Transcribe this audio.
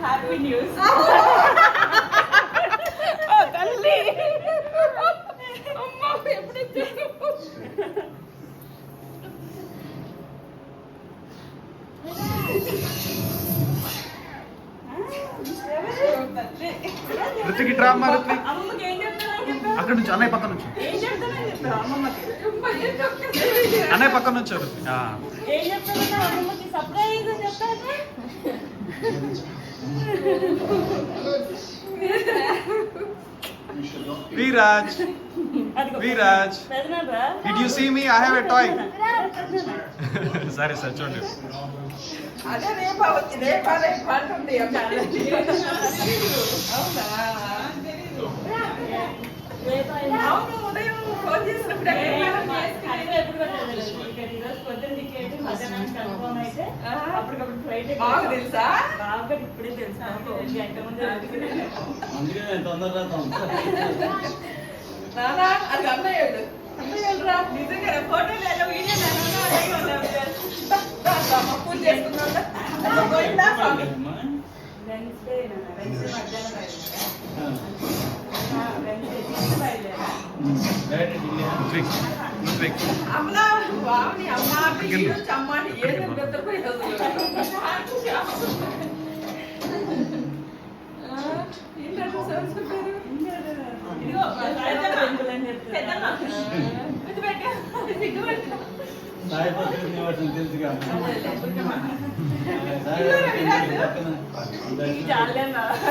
Happy news తల్లి అమ్మ ఎప్పుడు ఋతిక్ ఇట్రా అమ్మా ఋతిక్ అక్కడ నుంచి అన్నయ్య పక్కన నుంచి అన్నయ్య పక్కన నుంచి Hrithik Viraj, Viraj, did you see me? I have a toy. Sorry sir, చూడండి. అదే రేపా వచ్చి రేపా అంటుంది అవును ఉదయం ఫోన్ చేసినప్పుడు బాగా తెలుసా ఇప్పుడే తెలుసా నానా అది అన్నయ్యాడు అన్నయ్యాడురా నిజంగా ఫోటో లేదా వీడియో పూజ చేసుకున్నా పోయిందా స్వామి వెన్స్డే అమ్మలా వాని అమ్మాని అమ్మాని ఏదో గుర్తుపోయి తెలుసుగా